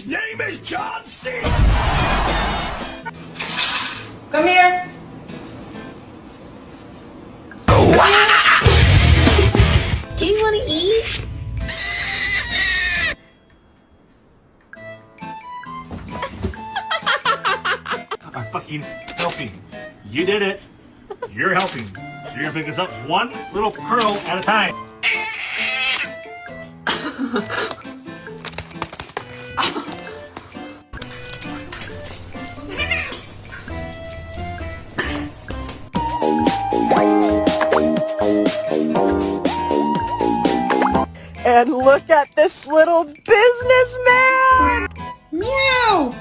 His name is John C. Come here. Do you want to eat? I'm fucking helping. You did it. You're helping. You're gonna pick us up one little kernel at a time. And look at this little businessman! Meow!